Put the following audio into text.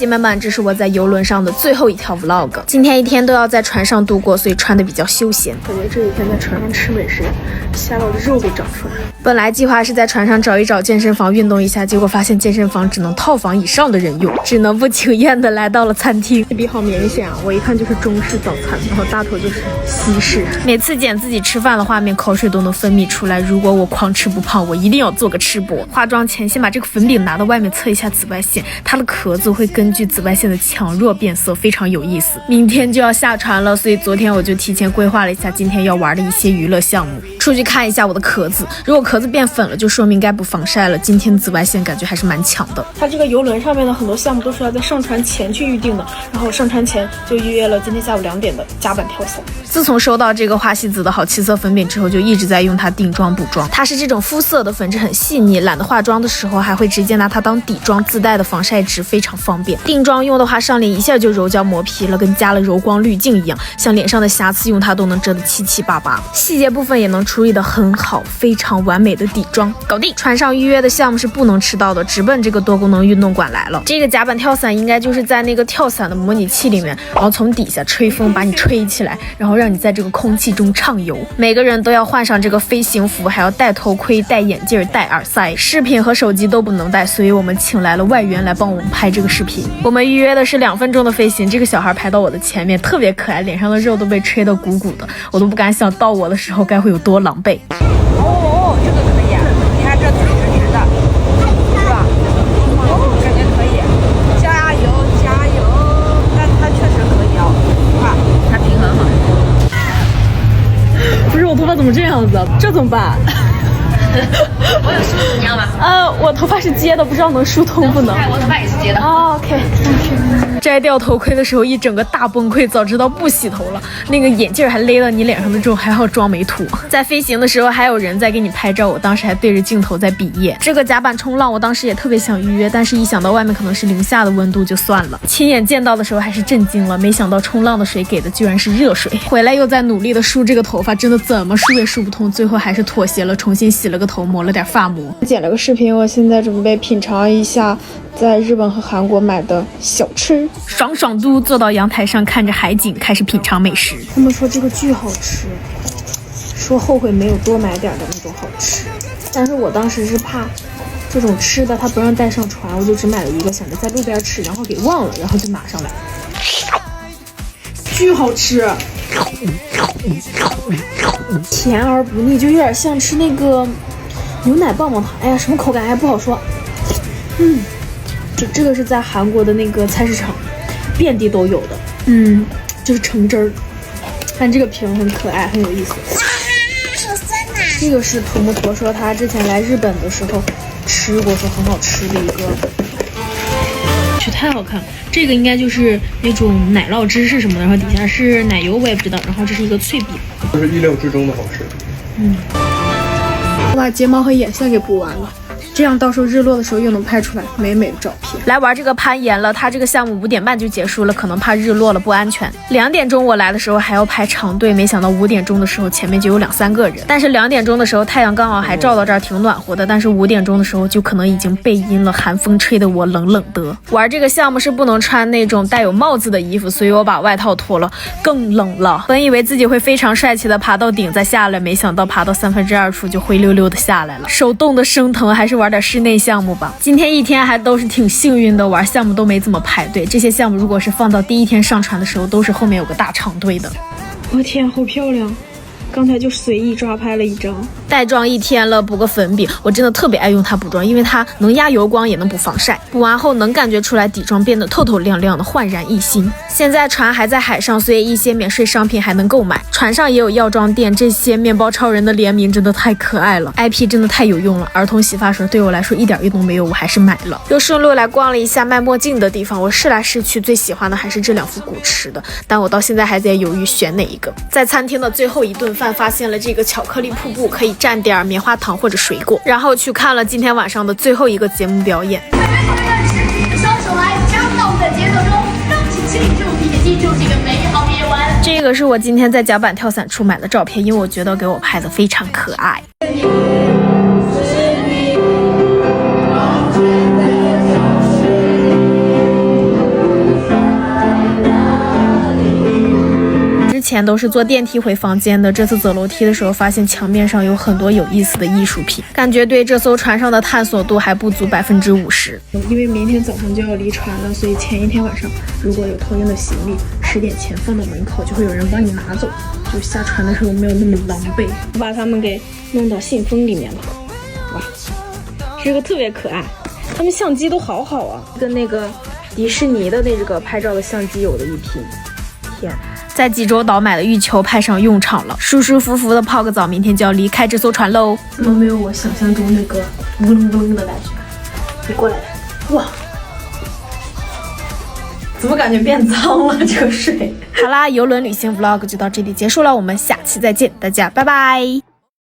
姐妹们，这是我在游轮上的最后一条 vlog。今天一天都要在船上度过，所以穿的比较休闲。感觉这几天在船上吃美食，吓到我的肉都长出来了。本来计划是在船上找一找健身房运动一下，结果发现健身房只能套房以上的人用，只能不情愿的来到了餐厅。对比好明显啊，我一看就是中式早餐，然后大头就是西式。每次剪自己吃饭的画面，口水都能分泌出来。如果我狂吃不胖，我一定要做个吃播。化妆前先把这个粉饼拿到外面测一下紫外线，它的壳子会根据紫外线的强弱变色，非常有意思。明天就要下船了，所以昨天我就提前规划了一下今天要玩的一些娱乐项目。出去看一下我的壳子，如果壳子变粉了，就说明该补防晒了。今天紫外线感觉还是蛮强的。它这个游轮上面的很多项目都是要在上船前去预定的，然后上船前就预约了今天下午2点的甲板跳伞。自从收到这个花西子的好气色粉饼之后，就一直在用它定妆补妆。它是这种肤色的，粉质很细腻，懒得化妆的时候还会直接拿它当底妆，自带的防晒值非常方便。定妆用的话，上脸一下就柔焦磨皮了，跟加了柔光滤镜一样，像脸上的瑕疵用它都能遮得七七八八，细节部分也能处理得很好，非常完美的底妆搞定。船上预约的项目是不能迟到的，直奔这个多功能运动馆来了。这个甲板跳伞应该就是在那个跳伞的模拟器里面，然后从底下吹风把你吹起来，然后让你在这个空气中畅游。每个人都要换上这个飞行服，还要戴头盔、戴眼镜、戴耳塞，饰品和手机都不能带，所以我们请来了外援来帮我们拍这个视频。我们预约的是2分钟的飞行，这个小孩排到我的前面，特别可爱，脸上的肉都被吹得鼓鼓的，我都不敢想到我的时候该会有多狼狈。哦，这个可以，你看这腿直直的，是吧？哦，感觉可以，加油加油！但它确实可以啊，哇，它平衡好。不是，我头发怎么这样子啊？这怎么办？我有梳子，你要吗？我头发是接的，不知道能疏通不能。我头发也是接的。OK。摘掉头盔的时候，一整个大崩溃，早知道不洗头了。那个眼镜还勒到你脸上的之后，还要装没涂。在飞行的时候，还有人在给你拍照，我当时还对着镜头在比耶。这个甲板冲浪，我当时也特别想预约，但是一想到外面可能是0下的温度，就算了。亲眼见到的时候还是震惊了，没想到冲浪的水给的居然是热水。回来又在努力的梳这个头发，真的怎么梳也梳不通，最后还是妥协了，重新洗了个头，抹了点发膜。剪了个视频，我现在准备品尝一下在日本和韩国买的小吃。爽爽嘟坐到阳台上，看着海景，开始品尝美食。他们说这个巨好吃，说后悔没有多买点的那种好吃。但是我当时是怕这种吃的他不让带上船，我就只买了一个，想着在路边吃，然后给忘了，然后就拿上来。巨好吃，甜而不腻，就有点像吃那个牛奶棒棒糖。哎呀，什么口感还不好说。这个是在韩国的那个菜市场遍地都有的，就是橙汁儿。看这个瓶很可爱，很有意思。这个是土木陀说他之前来日本的时候吃过，说很好吃的一个，太好看了。这个应该就是那种奶酪芝士什么的，然后底下是奶油，我也不知道。然后这是一个脆饼，这是意料之中的好吃。我把睫毛和眼线给补完了。这样到时候日落的时候又能拍出来美美的照片。来玩这个攀岩了，它这个项目5点半就结束了，可能怕日落了不安全。2点钟我来的时候还要排长队，没想到5点钟的时候前面就有2、3个人。但是2点钟的时候太阳刚好还照到这儿，挺暖和的。但是5点钟的时候就可能已经背阴了，寒风吹得我冷冷的。玩这个项目是不能穿那种带有帽子的衣服，所以我把外套脱了，更冷了。本以为自己会非常帅气的爬到顶再下来，没想到爬到2/3处就灰溜溜的下来了，手冻得生疼，还是玩点室内项目吧。今天一天还都是挺幸运的，玩项目都没怎么排队。这些项目如果是放到第1天上船的时候，都是后面有个大长队的。我天，好漂亮！刚才就随意抓拍了一张。带妆1天了，补个粉饼，我真的特别爱用它补妆，因为它能压油光也能补防晒。补完后能感觉出来底妆变得透透亮亮的，焕然一新。现在船还在海上，所以一些免税商品还能购买。船上也有药妆店，这些面包超人的联名真的太可爱了。IP 真的太有用了，儿童洗发水对我来说一点用都没有，我还是买了。又顺路来逛了一下卖墨镜的地方，我试来试去，最喜欢的还是这2副古驰的，但我到现在还在犹豫选哪一个。在餐厅的最后一顿饭，发现了这个巧克力瀑布，可以蘸点棉花糖或者水果，然后去看了今天晚上的最后一个节目表演。双手来加入到我们的节奏中，让请庆祝并记住这个美好夜晚。这个是我今天在甲板跳伞处买的照片，因为我觉得给我拍的非常可爱。前都是坐电梯回房间的，这次走楼梯的时候发现墙面上有很多有意思的艺术品，感觉对这艘船上的探索度还不足50%。因为明天早上就要离船了，所以前一天晚上如果有托运的行李，10点前放到门口，就会有人帮你拿走，就下船的时候没有那么狼狈。我把它们给弄到信封里面了，哇，这个特别可爱，他们相机都好好啊，跟那个迪士尼的那个拍照的相机有的一拼。天，在济州岛买的浴球派上用场了，舒舒服服的泡个澡，明天就要离开这艘船喽。怎么没有我想象中那个嗡嗡的感觉？你过来，哇，怎么感觉变脏了这个水？好啦，游轮旅行 vlog 就到这里结束了，我们下期再见，大家拜拜。